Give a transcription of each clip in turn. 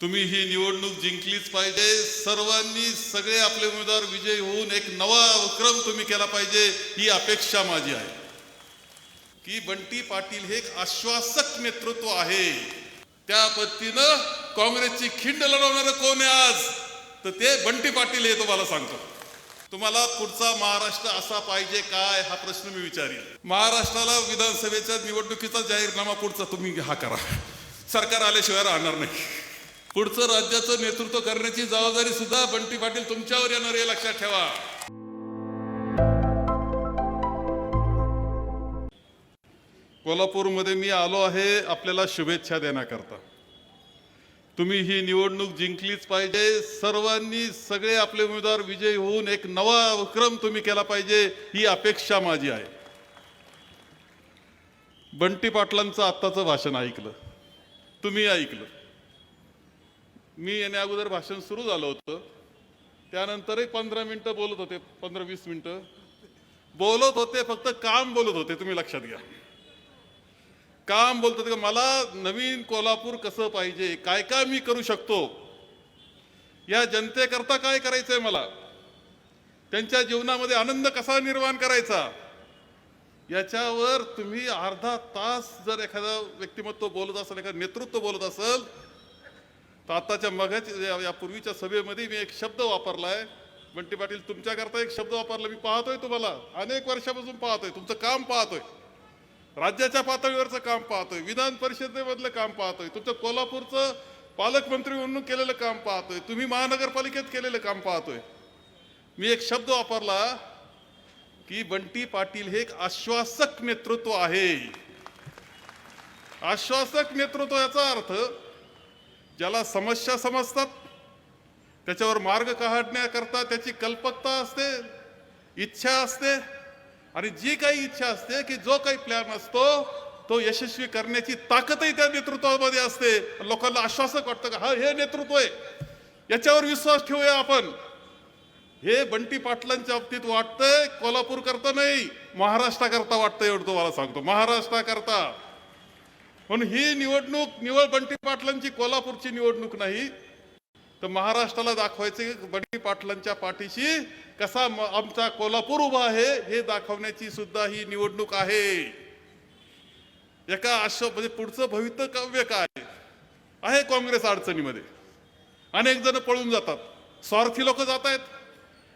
तुम्ही ही निवडणूक जिंकलीच पाहिजे। सर्वांनी सगळे आपले उमेदवार विजयी होऊन एक नवा विक्रम तुम्ही केला पाहिजे, ही अपेक्षा माझी आहे। की बंटी पाटील हे एक आश्वासक नेतृत्व आहे। त्या पद्धतीनं काँग्रेसची खिंड लढवणारं कोण आहे आज, तर ते बंटी पाटील हे तुम्हाला सांगतो। तुम्हाला पुढचा महाराष्ट्र असा पाहिजे काय, हा प्रश्न मी विचारील। महाराष्ट्राला विधानसभेच्या निवडणुकीचा जाहीरनामा पुढचा तुम्ही हा करा, सरकार आल्याशिवाय राहणार नाही। पुढचं राज्याचं नेतृत्व करण्याची जबाबदारी सुद्धा बंटी पाटील तुमच्यावर येणार आहे, लक्षात ठेवा। कोल्हापूरमध्ये मी आलो आहे आपल्याला शुभेच्छा देण्याकरता। तुम्ही ही निवडणूक जिंकलीच पाहिजे। सर्वांनी सगळे आपले उमेदवार विजयी होऊन एक नवा विक्रम तुम्ही केला पाहिजे, ही अपेक्षा माझी आहे। बंटी पाटलांचं आत्ताचं भाषण ऐकलं, तुम्ही ऐकलं। मी येण्या अगोदर भाषण सुरू झालं होतं, त्यानंतरही 15 मिनिटं बोलत होते, 15-20 मिनिटं बोलत होते, फक्त काम बोलत होते। तुम्ही लक्षात घ्या, काम बोलत होते। मला नवीन कोल्हापूर कसं पाहिजे, काय काय मी करू शकतो, या जनतेकरता काय करायचंय, मला त्यांच्या जीवनामध्ये आनंद कसा निर्माण करायचा, याच्यावर तुम्ही अर्धा तास जर एखादं व्यक्तिमत्व बोलत असेल, एखादं नेतृत्व बोलत असेल, तर आताच्या मगाच्या यापूर्वीच्या सभेमध्ये मी एक शब्द वापरलाय, बंटी पाटील तुमच्याकरता एक शब्द वापरला। मी पाहतोय, तुम्हाला अनेक वर्षापासून पाहतोय, तुमचं काम पाहतोय, राज्याच्या पातळीवरचं काम पाहतोय, विधान परिषदेमधलं काम पाहतोय, तुमचं कोल्हापूरचं पालकमंत्री म्हणून केलेलं काम पाहतोय, तुम्ही महानगरपालिकेत केलेलं काम पाहतोय। मी एक शब्द वापरला की बंटी पाटील हे एक आश्वासक नेतृत्व आहे। आश्वासक नेतृत्व याचा अर्थ ज्याला समस्या समजतात, त्याच्यावर मार्ग काढण्याकरता त्याची कल्पकता असते, इच्छा असते, आणि जी काही इच्छा असते की जो काही प्लॅन असतो तो यशस्वी करण्याची ताकदही त्या नेतृत्वामध्ये असते। लोकांना आश्वासक वाटतं का हा हे नेतृत्व आहे, याच्यावर विश्वास ठेवूया आपण। हे बंटी पाटलांच्या बाबतीत वाटतंय, कोल्हापूर करता नाही, महाराष्ट्राकरता वाटतंय, एवढं तुम्हाला सांगतो, महाराष्ट्राकरता। म्हणून ही निवडणूक निवळ बंटी पाटलांची कोल्हापूरची निवडणूक नाही, तर महाराष्ट्राला दाखवायचे बंटी पाटलांच्या पाठीशी कसा आमचा कोल्हापूर उभा आहे हे दाखवण्याची सुद्धा ही निवडणूक आहे। एका म्हणजे पुढचं भवितव्य काय आहे, काँग्रेस अडचणीमध्ये अनेक जण पळून जातात, स्वार्थी लोक जात आहेत,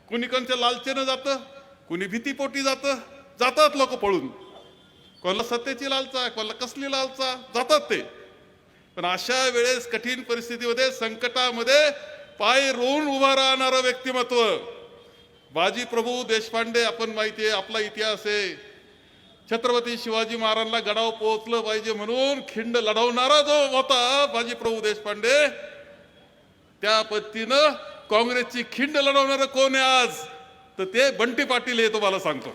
कुणी कोणत्या लालचेनं जातं, कुणी भीतीपोटी जातात लोक पळून, कोणाला सत्तेची लालचा, कोणाला कसली लालचा, जातात ते। पण अशा वेळेस कठीण परिस्थितीमध्ये, संकटामध्ये पाय रोवून उभा राहणारं व्यक्तिमत्व बाजी प्रभू देशपांडे, आपण माहिती आहे, आपला इतिहास आहे, छत्रपती शिवाजी महाराजांना गडावर पोहोचलं पाहिजे म्हणून खिंड लढवणारा जो होता बाजी प्रभू देशपांडे, त्या पद्धतीनं काँग्रेसची खिंड लढवणारं कोण आहे आज, तर ते बंटी पाटील हे तुम्हाला सांगतो।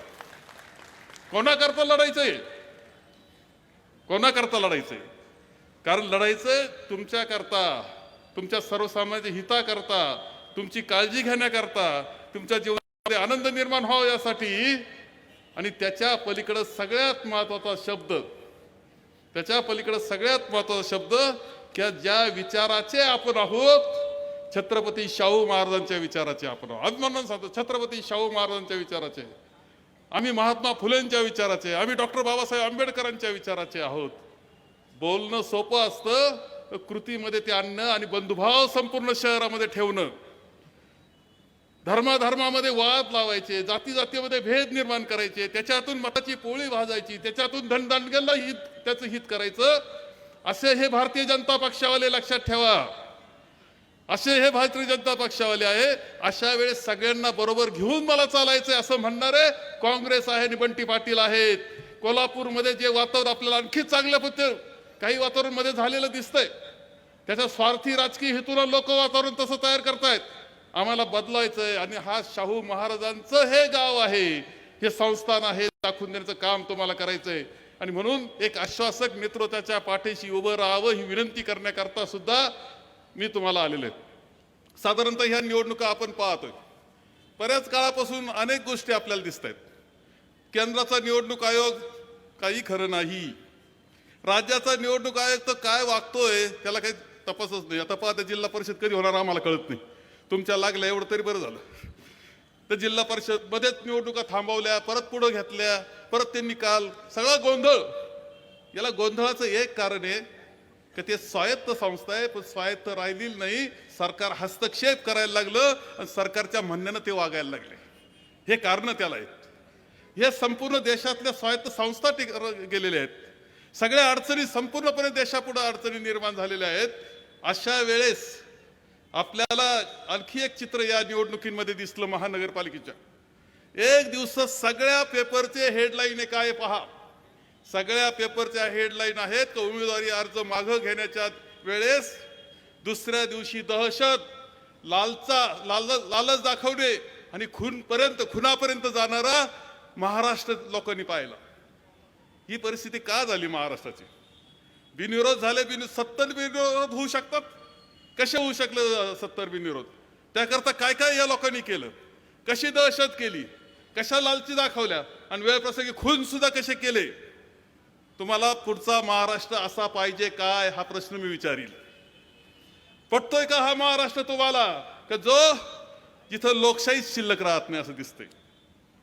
कोणाकरता लढायचंय, कोणाकरता लढायचंय, कारण लढायचं तुमच्याकरता, तुमच्या सर्वसामान्य हिताकरता, तुमची काळजी घेण्याकरता, तुमच्या जीवनामध्ये आनंद निर्माण व्हावा यासाठी। आणि त्याच्या पलीकडे सगळ्यात महत्वाचा शब्द, त्याच्या पलीकडे सगळ्यात महत्वाचा शब्द की ज्या विचाराचे आपण आहोत, छत्रपती शाहू महाराजांच्या विचाराचे आपण आहोत। अभिमानाने सांगतो, छत्रपती शाहू महाराजांच्या विचाराचे, आम्ही महात्मा फुलेंच्या विचाराचे, आम्ही डॉक्टर बाबासाहेब आंबेडकरांच्या विचाराचे आहोत। बोलणं सोपं असतं, कृतीमध्ये ते आणणं आणि बंधुभाव संपूर्ण शहरामध्ये ठेवणं, धर्माधर्मामध्ये वाद लावायचे, जाती जातीमध्ये भेद निर्माण करायचे, त्याच्यातून मताची पोळी भाजायची, त्याच्यातून धनदांडग्याला त्याचं हित करायचं, असे हे भारतीय जनता पक्षावाले, लक्षात ठेवा, असे हे भारतीय जनता पक्षावाले आहे। अशा वेळेस सगळ्यांना बरोबर घेऊन मला चालायचंय असं म्हणणारे काँग्रेस आहे आणि बंटी पाटील आहेत। कोल्हापूरमध्ये जे वातावरण आपल्याला आणखी चांगल्या पद्धतीने काही वातावरण मध्ये झालेलं दिसतंय, त्याच्या स्वार्थी राजकीय हेतूने लोक वातावरण तसं तयार करतायत, आम्हाला बदलायचंय। आणि हा शाहू महाराजांचं हे गाव आहे, हे संस्थान आहे, दाखवून देण्याचं काम तुम्हाला करायचंय। आणि म्हणून एक आश्वासक नेतृत्वाच्या पाठीशी उभं राहावं ही विनंती करण्याकरता सुद्धा मी तुम्हाला आलेलो आहे। साधारणतः ह्या निवडणुका आपण पाहतोय, बऱ्याच काळापासून अनेक गोष्टी आपल्याला दिसत आहेत। केंद्राचा निवडणूक आयोग काही खरं नाही, राज्याचा निवडणूक आयोग तर काय वागतोय त्याला काही तपासच नाही. आता पहा, जिल्हा परिषद कधी होणार आम्हाला कळत नाही. तुमच्या लागल्या एवढं तरी बरं झालं. तर जिल्हा परिषद मध्येच निवडणुका थांबवल्या, परत पुढे घेतल्या, परत त्यांनी काल सगळा गोंधळ. याला गोंधळाचं एक कारण आहे की ते स्वायत्त संस्था आहे, पण स्वायत्त राहिलेली नाही. सरकार हस्तक्षेप करायला लागलं आणि सरकारच्या म्हणण्यानं ते वागायला लागले. हे कारण त्याला आहेत. हे संपूर्ण देशातल्या स्वायत्त संस्था गेलेल्या आहेत. सगळ्या अडचणी संपूर्णपणे देशापुढे अडचणी निर्माण झालेल्या आहेत. अशा वेळेस आपल्याला आणखी एक चित्र या निवडणुकीमध्ये दिसलं महानगरपालिकेच्या. एक दिवस सगळ्या पेपरचे हेडलाईन आहे काय पहा. सगळ्या पेपरच्या हेडलाईन आहेत की उमेदवारी अर्ज मागं घेण्याच्या वेळेस दुसऱ्या दिवशी दहशत, लालच दाखवणे आणि खुनापर्यंत जाणारा महाराष्ट्र लोकांनी पाहिला. ही परिस्थिती का झाली महाराष्ट्राची? बिनविरोध झाले. 70 बिनविरोध होऊ शकतात. कसे होऊ शकले 70 बिनविरोध? त्याकरता काय काय या लोकांनी केलं? कशी दहशत केली? कशा लालची दाखवल्या? आणि वेळप्रसंगी खून सुद्धा कसे केले? तुम्हाला पुढचा महाराष्ट्र असा पाहिजे काय हा प्रश्न मी विचारील. पटतोय का हा महाराष्ट्र तुम्हाला? का जो जिथं लोकशाही शिल्लक राहत नाही असं दिसतंय.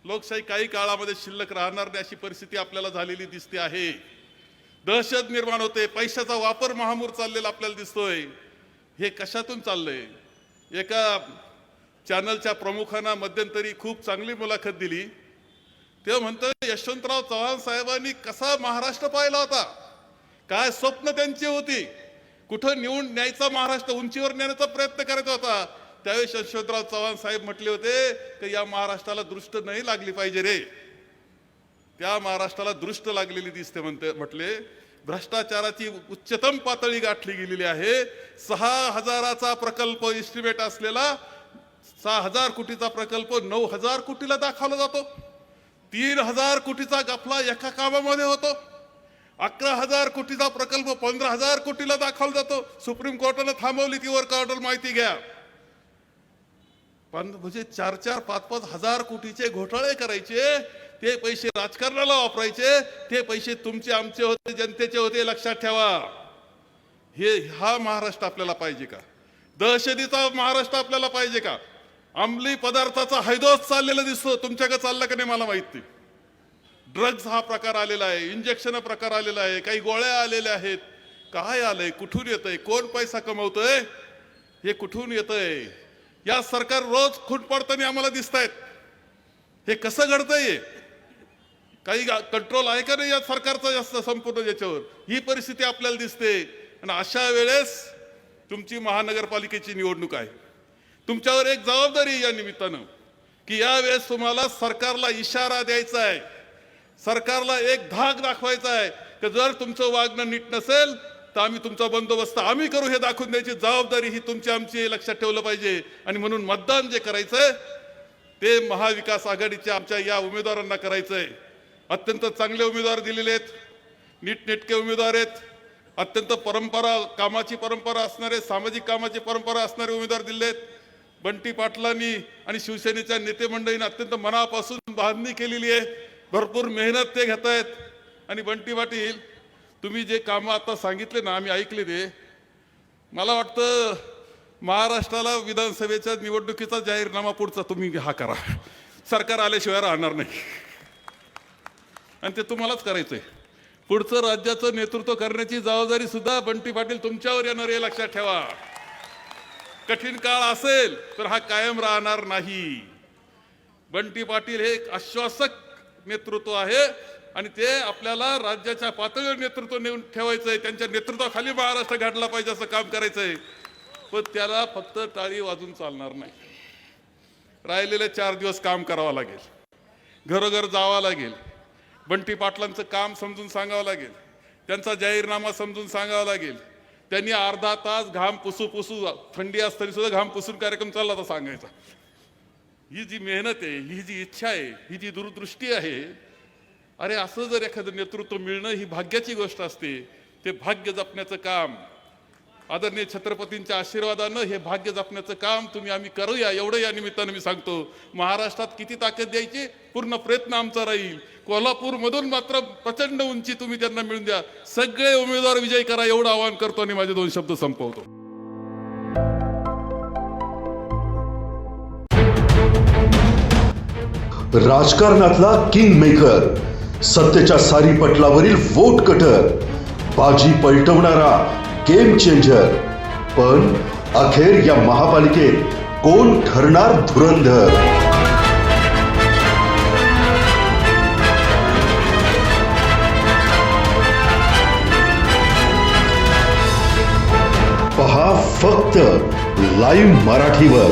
लोकशाही काही काळामध्ये शिल्लक राहणार नाही अशी परिस्थिती आपल्याला झालेली दिसते आहे. दहशत निर्माण होते. पैशाचा वापर महामूर चाललेला आपल्याला दिसतोय. हे कशातून चाललंय? एका चॅनलच्या प्रमुखांना मध्यंतरी खूप चांगली मुलाखत दिली. ते म्हणतोय यशवंतराव चव्हाण साहेबांनी कसा महाराष्ट्र पाहिला होता, काय स्वप्न त्यांची होती, कुठं नेऊन न्यायचा महाराष्ट्र, उंचीवर नेण्याचा प्रयत्न करायचा होता. त्यावेळेस यशवंतराव चव्हाण साहेब म्हटले होते की या महाराष्ट्राला दृष्ट नाही लागली पाहिजे रे. त्या महाराष्ट्राला दृष्ट लागलेली दिसते म्हटले. भ्रष्टाचाराची उच्चतम पातळी गाठली गेलेली आहे. 6,000चा प्रकल्प इस्टिमेट असलेला 6,000 कोटीचा प्रकल्प 9,000 कोटीला दाखवला जातो. 3,000 कोटीचा गफला एका कामामध्ये होतो. 11,000 कोटीचा प्रकल्प 15,000 कोटीला दाखवला जातो. सुप्रीम कोर्टाने थांबवली ती वर्क ऑर्डर, माहिती घ्या. पण म्हणजे 4-4, 5-5 हजार कोटीचे घोटाळे करायचे, ते पैसे राजकारणाला वापरायचे, ते पैसे तुमचे आमचे होते, जनतेचे होते. लक्षात ठेवा. हा महाराष्ट्र आपल्याला पाहिजे का? दहशतीचा महाराष्ट्र आपल्याला पाहिजे का? अंमली पदार्थाचा हैदोस चाललेला दिसतो. तुमच्याकडे चालला का नाही मला माहित नाही. ड्रग्ज हा प्रकार आलेला आहे, इंजेक्शन प्रकार आलेला आहे, काही गोळ्या आलेल्या आहेत. काय आलंय? कुठून येतंय? कोण पैसा कमवतोय? हे कुठून येतंय? या सरकार रोज खून पडताना आम्हाला दिसत आहेत. हे कसं घडतंय? काही कंट्रोल आहे का नाही या सरकारचा जास्त संपूर्ण याच्यावर? ही परिस्थिती आपल्याला दिसते. आणि अशा वेळेस तुमची महानगरपालिकेची निवडणूक आहे. तुमच्यावर एक जबाबदारी या निमित्तानं की यावेळेस तुम्हाला सरकारला इशारा द्यायचा आहे, सरकारला एक धाक दाखवायचा आहे की जर तुमचं वागणं नीट नसेल तर आम्ही तुमचा बंदोबस्त आम्ही करू, हे दाखवून द्यायची जबाबदारी ही तुमची आमची. लक्षात ठेवलं पाहिजे. आणि म्हणून मतदान जे करायचंय ते महाविकास आघाडीच्या आमच्या या उमेदवारांना करायचंय. अत्यंत चांगले उमेदवार दिलेले आहेत, नीटनेटके उमेदवार आहेत, अत्यंत कामाची परंपरा असणारे, सामाजिक कामाची परंपरा असणारे उमेदवार दिले आहेत. बंटी पाटलांनी आणि शिवसेनेच्या नेते मंडळींनी अत्यंत मनापासून बांधणी केलेली आहे. भरपूर मेहनत ते घेत आहेत. आणि बंटी पाटील, तुम्ही जे कामं आता सांगितले ना, आम्ही ऐकले ते. मला वाटतं महाराष्ट्राला विधानसभेच्या निवडणुकीचा जाहीरनामा पुढचा तुम्ही हा करा. सरकार आल्याशिवाय राहणार नाही. आणि ते तुम्हालाच करायचंय. पुढचं राज्याचं नेतृत्व करण्याची जबाबदारी सुद्धा बंटी पाटील तुमच्यावर येणार आहे. लक्षात ठेवा. कठीण काळ असेल तर हा कायम राहणार नाही. बंटी पाटील हे एक आश्वासक नेतृत्व आहे आणि ते आपल्याला राज्याच्या पातळीवर नेतृत्व नेऊन ठेवायचंय. त्यांच्या नेतृत्वाखाली महाराष्ट्र घडला पाहिजे असं काम करायचंय. पण त्याला फक्त टाळी वाजून चालणार नाही. राहिलेले 4 दिवस काम करावं लागेल. घरोघर जावं लागेल. बंटी पाटलांचं काम समजून सांगावं लागेल. त्यांचा जाहीरनामा समजून सांगावा लागेल. त्यांनी अर्धा तास घाम पुसू थंडी असताना सुद्धा घाम पुसून कार्यक्रम चालला तर सांगायचा. ही जी मेहनत आहे, ही जी इच्छा आहे, ही जी दूरदृष्टी आहे, अरे असं जर एखादं नेतृत्व मिळणं ही भाग्याची गोष्ट असते. ते भाग्य जपण्याचं काम आदरणीय छत्रपतींच्या आशीर्वादानं हे भाग्य जपण्याचं काम आम्ही करूया, एवढं या निमित्तानं मी सांगतो. महाराष्ट्रात किती ताकद द्यायची, पूर्ण प्रयत्न आमचा राहील. कोल्हापूरमधून मात्र प्रचंड उंची तुम्ही त्यांना मिळून द्या. सगळे उमेदवार विजयी करा, एवढं आवाहन करतो आणि माझे 2 शब्द संपवतो. राजकारणातला किंग मेकर, सत्तेच्या सारी पटलावरील वोट कटर, बाजी पलटवणारा गेम चेंजर. पण अखेर या महापालिकेत कोण ठरणार धुरंधर? पहा फक्त लाईव्ह मराठीवर.